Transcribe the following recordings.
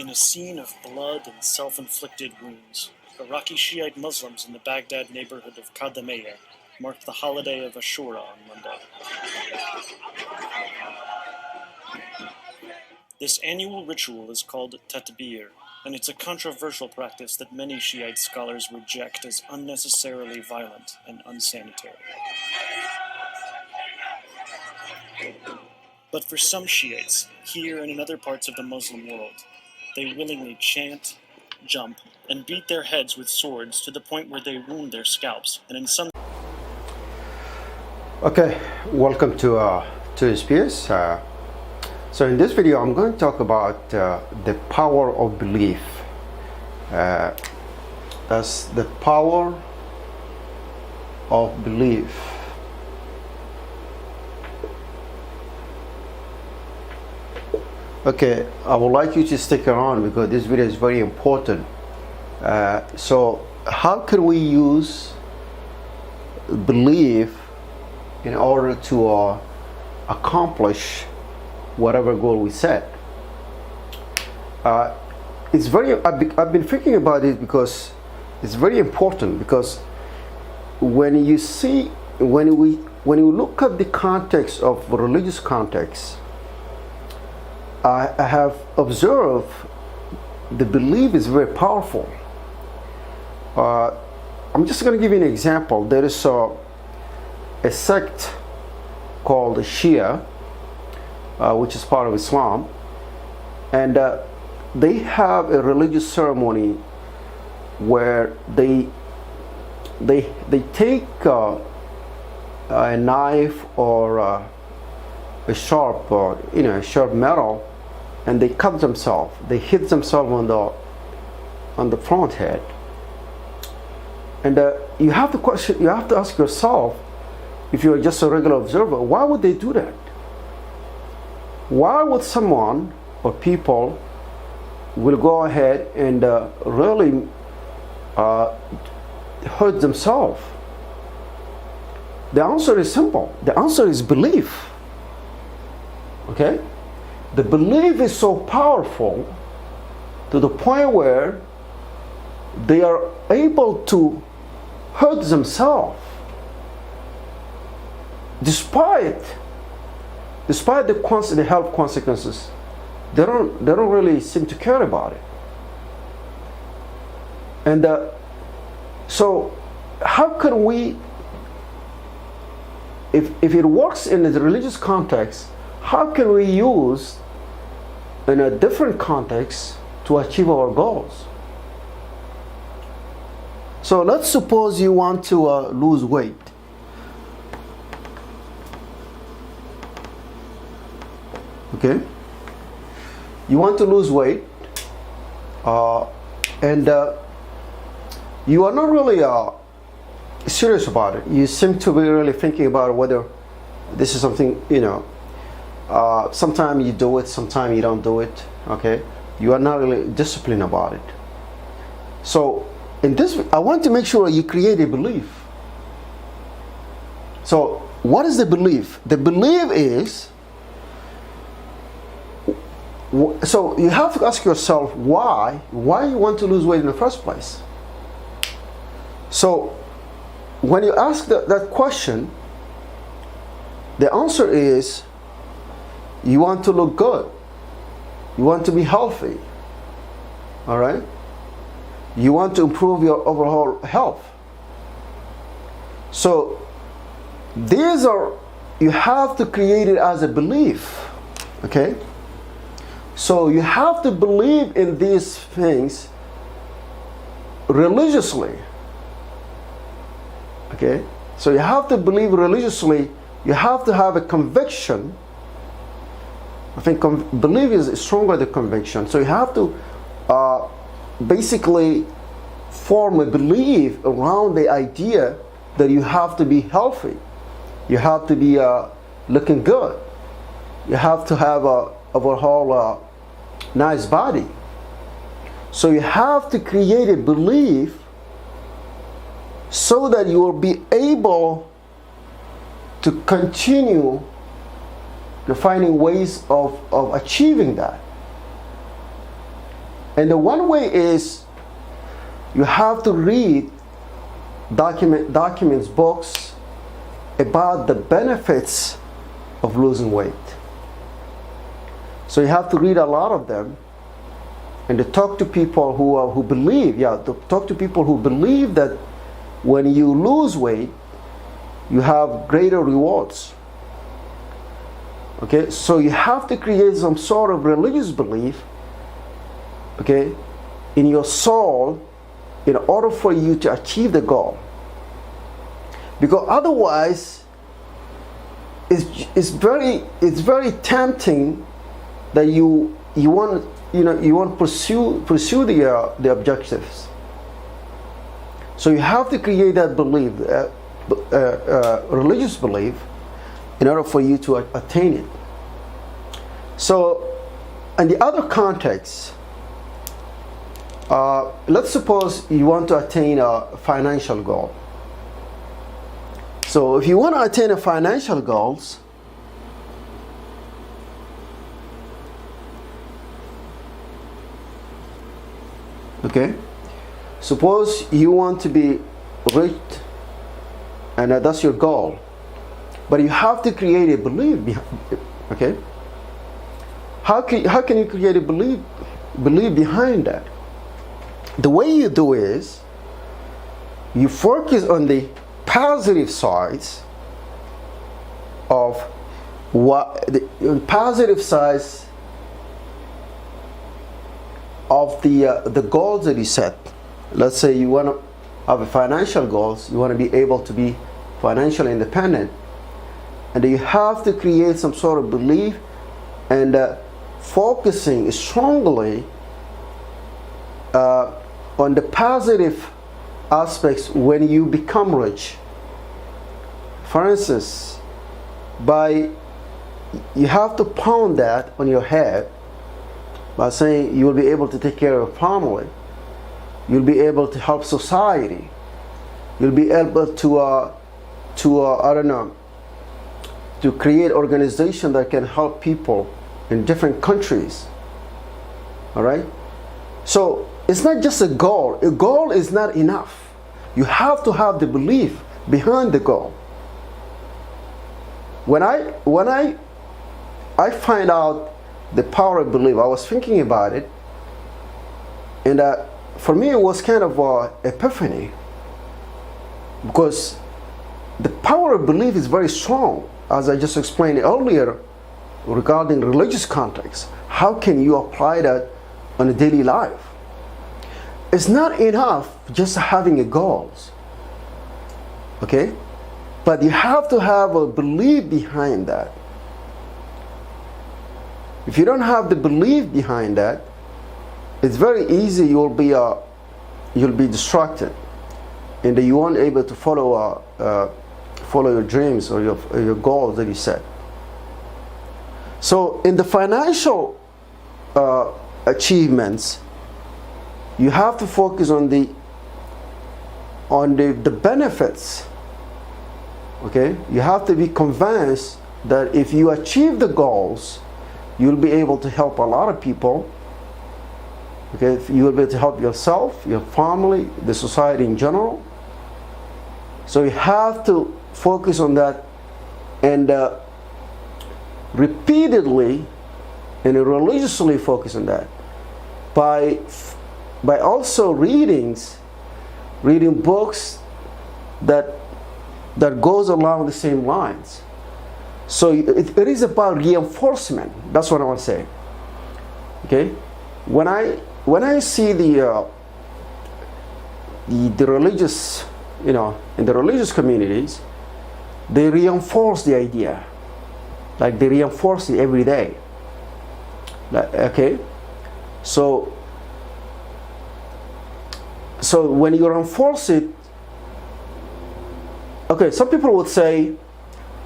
In a scene of blood and self-inflicted wounds, Iraqi Shiite Muslims in the Baghdad neighborhood of Kadamiyeh marked the holiday of Ashura on Monday. This annual ritual is called tatbir, and it's a controversial practice that many Shiite scholars reject as unnecessarily violent and unsanitary. But for some Shiites, here and in other parts of the Muslim world, they willingly chant, jump, and beat their heads with swords to the point where they wound their scalps, and in some... Okay, welcome to SPS. So in this video, I'm going to talk about the power of belief. That's the power of belief. Okay, I would like you to stick around because this video is very important. So how can we use belief in order to accomplish whatever goal we set? It's very, I've been thinking about it because it's very important, because when you see, when you look at the context of religious context, I have observed the belief is very powerful. I'm just going to give you an example. There is a sect called Shia, which is part of Islam, and they have a religious ceremony where they take a knife or a sharp sharp metal, and they cut themselves. They hit themselves on the front head. And you have to ask yourself, if you're just a regular observer, why would they do that? Why would someone or people will go ahead and really hurt themselves? The answer is simple. The answer is belief. Okay? The belief is so powerful to the point where they are able to hurt themselves despite the health consequences. They don't really seem to care about it. And so how can we, if it works in the religious context, how can we use in a different context to achieve our goals? So let's suppose you want to lose weight. Okay? You want to lose weight, and you are not really serious about it. You seem to be really thinking about whether this is something, sometimes you do it, sometimes you don't do it. Okay? You are not really disciplined about it. So in this, I want to make sure you create a belief. So what is the belief? The belief is, so you have to ask yourself why you want to lose weight in the first place. So when you ask that question, the answer is you want to look good. You want to be healthy. All right? You want to improve your overall health. So these are, you have to create it as a belief. Okay? So you have to believe in these things religiously. Okay? So you have to believe religiously. You have to have a conviction. I think belief is stronger than conviction. So you have to basically form a belief around the idea that you have to be healthy. You have to be looking good. You have to have a overall nice body. So you have to create a belief so that you will be able to continue finding ways of achieving that. And the one way is you have to read documents, books about the benefits of losing weight. So you have to read a lot of them, and to talk to people who believe, to talk to people who believe that when you lose weight, you have greater rewards. Okay, so you have to create some sort of religious belief, okay, in your soul, in order for you to achieve the goal. Because otherwise, it's very tempting that you want to pursue the objectives. So you have to create that belief, religious belief, in order for you to attain it. So, in the other context, let's suppose you want to attain a financial goal. So if you want to attain a financial goals, okay, suppose you want to be rich, and that's your goal, but you have to create a belief behind it. Okay, how can you create a belief behind that? The way you do is you focus on the positive sides of the positive sides of the goals that you set. Let's say you want to have a financial goals, you want to be able to be financially independent, and you have to create some sort of belief and focusing strongly on the positive aspects when you become rich. For instance, you have to pound that on your head by saying you will be able to take care of your family, you'll be able to help society, you'll be able to create organization that can help people in different countries. All right, so it's not just a goal. A goal is not enough. You have to have the belief behind the goal. When I find out the power of belief, I was thinking about it, and for me it was kind of an epiphany, because the power of belief is very strong, as I just explained earlier regarding religious context. How can you apply that on a daily life? It's not enough just having a goals, okay? But you have to have a belief behind that. If you don't have the belief behind that, it's very easy you'll be distracted, and you won't able to follow your dreams or your goals that you set. So in the financial achievements, you have to focus on the benefits. Okay, you have to be convinced that if you achieve the goals, you'll be able to help a lot of people. Okay, you will be able to help yourself, your family, the society in general. So you have to focus on that, and repeatedly and religiously focus on that by also reading books that goes along the same lines. So it is about reinforcement. That's what I want to say. Okay, when I see the religious, in the religious communities, they reinforce the idea, like they reinforce it every day. Okay, so when you reinforce it, okay, some people would say,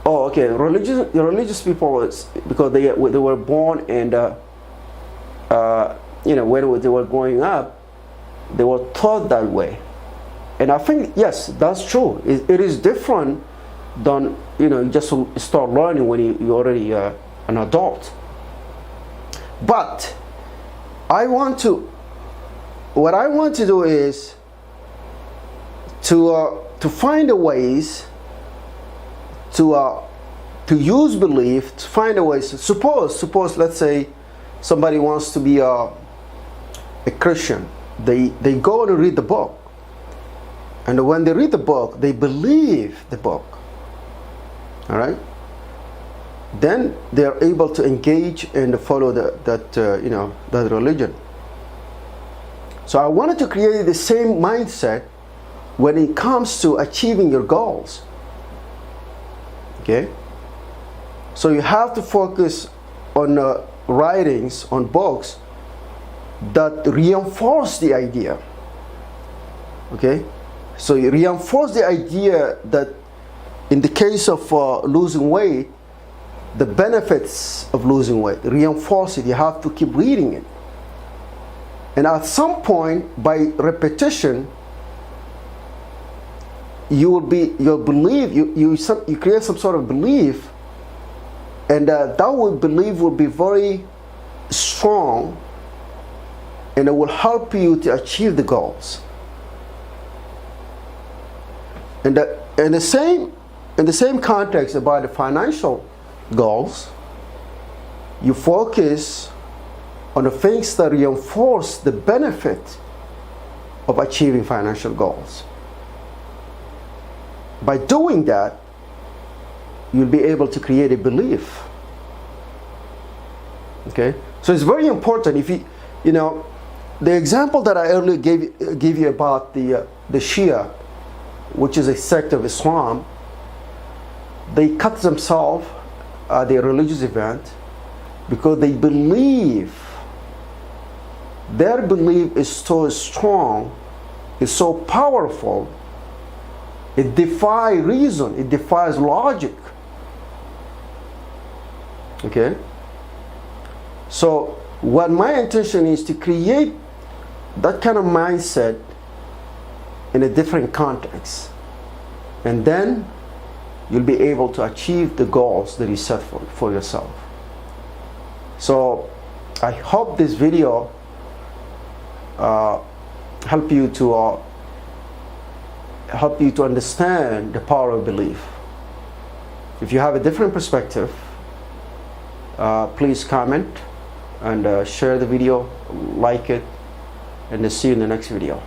oh, okay, religious people, it's because they were born and when they were growing up, they were taught that way. And I think, yes, that's true. It is different than, you just start learning when you're already an adult. But I want to what I want to do is to find a ways to use belief, to find a ways. Suppose let's say somebody wants to be a Christian. They go and read the book, and when they read the book, they believe the book. All right. Then they are able to engage and follow that religion. So I wanted to create the same mindset when it comes to achieving your goals. Okay? So you have to focus on writings, on books that reinforce the idea. Okay? So you reinforce the idea that in the case of losing weight, the benefits of losing weight, reinforce it. You have to keep reading it. And at some point, by repetition, you'll believe, you create some sort of belief, and that belief will be very strong, and it will help you to achieve the goals. And in the same context about the financial goals, you focus on the things that reinforce the benefit of achieving financial goals. By doing that, you'll be able to create a belief. Okay? So it's very important. If the example that I earlier gave you about the Shia, which is a sect of Islam, they cut themselves at their religious event because they believe, their belief is so strong, is so powerful, it defies reason, it defies logic. Okay? So what my intention is to create that kind of mindset in a different context. And then you'll be able to achieve the goals that you set for yourself. So I hope this video help you to understand the power of belief. If you have a different perspective, please comment and share the video, like it, and see you in the next video.